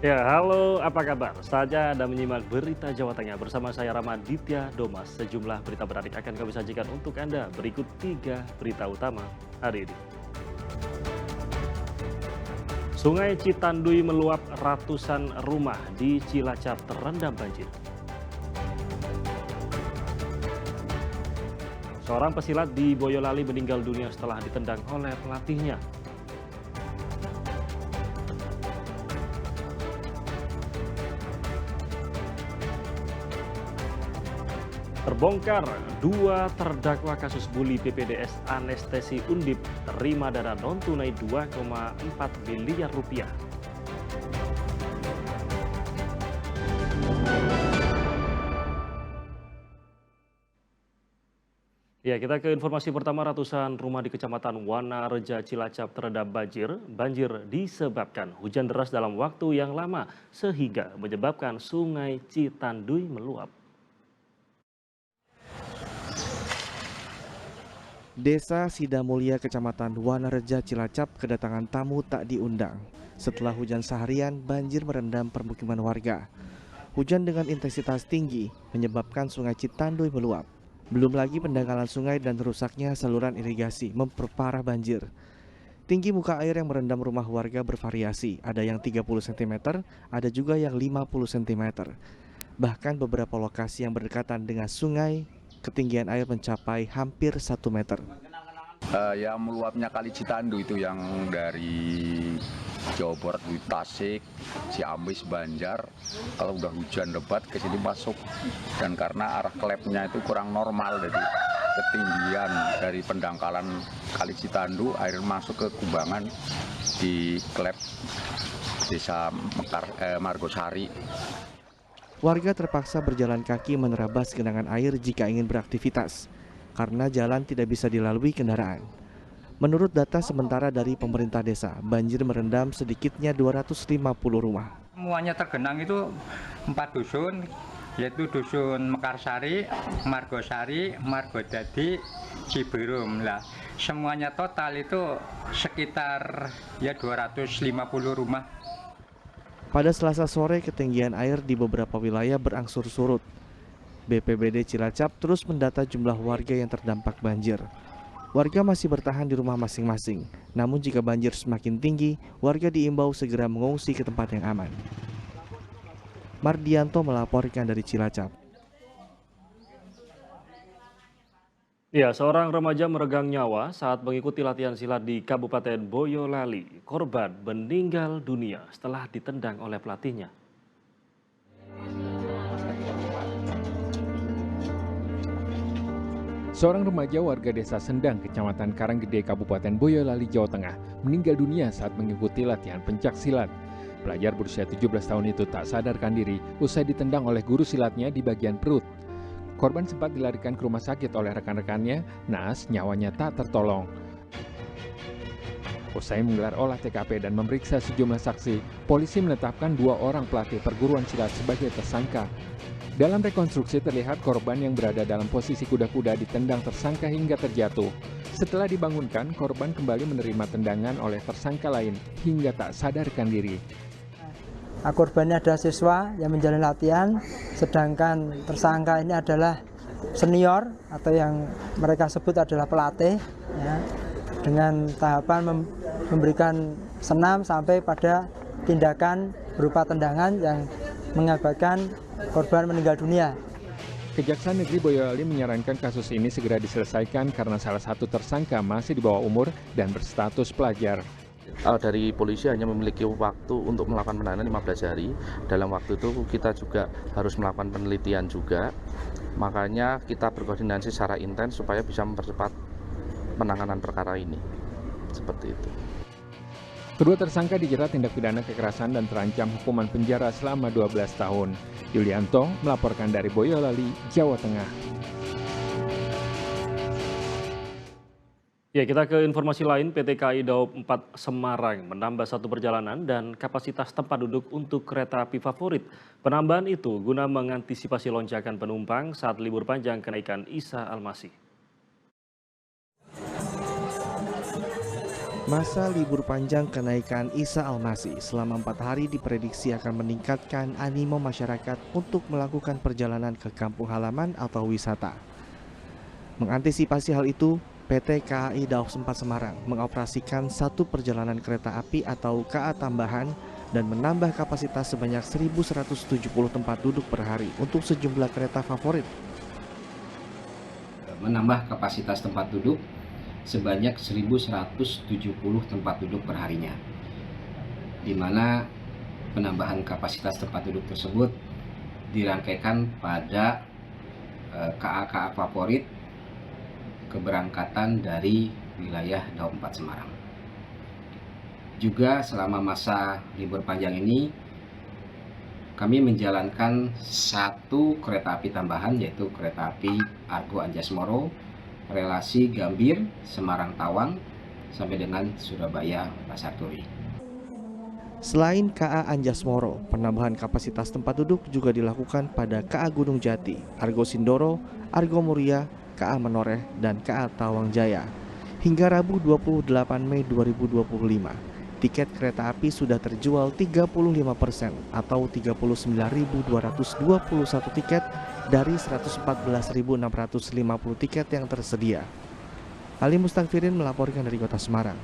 Ya, halo, apa kabar? Saatnya Anda menyimak berita Jawa Tengah bersama saya Ramaditya Domas. Sejumlah berita menarik akan kami sajikan untuk Anda. Berikut 3 berita utama hari ini. Sungai Citanduy meluap, ratusan rumah di Cilacap terendam banjir. Seorang pesilat di Boyolali meninggal dunia setelah ditendang oleh pelatihnya. Terbongkar, 2 terdakwa kasus buli PPDS anestesi Undip terima dana non-tunai 2,4 miliar rupiah. Ya, kita ke informasi pertama. Ratusan rumah di Kecamatan Wanareja, Cilacap terendam banjir. Banjir disebabkan hujan deras dalam waktu yang lama sehingga menyebabkan Sungai Citanduy meluap. Desa Sidamulya, Kecamatan Wanareja, Cilacap kedatangan tamu tak diundang. Setelah hujan seharian, banjir merendam permukiman warga. Hujan dengan intensitas tinggi menyebabkan Sungai Citanduy meluap. Belum lagi pendangkalan sungai dan rusaknya saluran irigasi memperparah banjir. Tinggi muka air yang merendam rumah warga bervariasi, ada yang 30 cm, ada juga yang 50 cm. Bahkan beberapa lokasi yang berdekatan dengan sungai, ketinggian air mencapai hampir 1 meter. Yang meluapnya Kali Citanduy itu yang dari Jawa Barat, di Tasik, Ciamis, Banjar, kalau udah hujan lebat ke sini masuk, dan karena arah klepnya itu kurang normal, jadi ketinggian dari pendangkalan Kali Citanduy air masuk ke kubangan di klep desa Margosari. Warga terpaksa berjalan kaki menerabas genangan air jika ingin beraktivitas, karena jalan tidak bisa dilalui kendaraan. Menurut data sementara dari pemerintah desa, banjir merendam sedikitnya 250 rumah. Semuanya tergenang itu 4 dusun, yaitu Dusun Mekarsari, Margosari, Margodadi, Ciberum. Lah, semuanya total itu sekitar 250 rumah. Pada Selasa sore, ketinggian air di beberapa wilayah berangsur surut. BPBD Cilacap terus mendata jumlah warga yang terdampak banjir. Warga masih bertahan di rumah masing-masing. Namun jika banjir semakin tinggi, warga diimbau segera mengungsi ke tempat yang aman. Mardianto melaporkan dari Cilacap. Ya, seorang remaja meregang nyawa saat mengikuti latihan silat di Kabupaten Boyolali. Korban meninggal dunia setelah ditendang oleh pelatihnya. Seorang remaja warga desa Sendang, Kecamatan Karanggede, Kabupaten Boyolali, Jawa Tengah, meninggal dunia saat mengikuti latihan pencak silat. Pelajar berusia 17 tahun itu tak sadarkan diri usai ditendang oleh guru silatnya di bagian perut. Korban sempat dilarikan ke rumah sakit oleh rekan-rekannya, naas nyawanya tak tertolong. Usai menggelar olah TKP dan memeriksa sejumlah saksi, polisi menetapkan 2 orang pelatih perguruan silat sebagai tersangka. Dalam rekonstruksi terlihat korban yang berada dalam posisi kuda-kuda ditendang tersangka hingga terjatuh. Setelah dibangunkan, korban kembali menerima tendangan oleh tersangka lain hingga tak sadarkan diri. Korbannya adalah siswa yang menjalani latihan, sedangkan tersangka ini adalah senior atau yang mereka sebut adalah pelatih, ya, dengan tahapan memberikan senam sampai pada tindakan berupa tendangan yang mengakibatkan korban meninggal dunia. Kejaksaan Negeri Boyolali menyarankan kasus ini segera diselesaikan karena salah satu tersangka masih di bawah umur dan berstatus pelajar. Dari polisi hanya memiliki waktu untuk melakukan penahanan 15 hari. Dalam waktu itu kita juga harus melakukan penelitian juga. Makanya kita berkoordinasi secara intens supaya bisa mempercepat penanganan perkara ini. Seperti itu. Kedua tersangka dijerat tindak pidana kekerasan dan terancam hukuman penjara selama 12 tahun. Yulianto melaporkan dari Boyolali, Jawa Tengah. Ya, kita ke informasi lain. PT KAI Daob 4 Semarang menambah 1 perjalanan dan kapasitas tempat duduk untuk kereta api favorit. Penambahan itu guna mengantisipasi lonjakan penumpang saat libur panjang kenaikan Isa Almasih. Masa libur panjang kenaikan Isa Al-Masih selama 4 hari diprediksi akan meningkatkan animo masyarakat untuk melakukan perjalanan ke kampung halaman atau wisata. Mengantisipasi hal itu, PT KAI Daob 4 Semarang mengoperasikan 1 perjalanan kereta api atau KA tambahan dan menambah kapasitas sebanyak 1.170 tempat duduk per hari untuk sejumlah kereta favorit. Menambah kapasitas tempat duduk sebanyak 1.170 tempat duduk per harinya, di mana penambahan kapasitas tempat duduk tersebut dirangkaikan pada KA-KA favorit keberangkatan dari wilayah Daob 4 Semarang. Juga selama masa libur panjang ini kami menjalankan 1 kereta api tambahan, yaitu kereta api Argo Anjasmoro relasi Gambir Semarang Tawang sampai dengan Surabaya Pasar Turi. Selain KA Anjasmoro, penambahan kapasitas tempat duduk juga dilakukan pada KA Gunung Jati, Argo Sindoro, Argo Muria, KA Menoreh, dan KA Tawang Jaya. Hingga Rabu 28 Mei 2025, tiket kereta api sudah terjual 35% atau 39.221 tiket dari 114.650 tiket yang tersedia. Ali Mustaghfirin melaporkan dari Kota Semarang.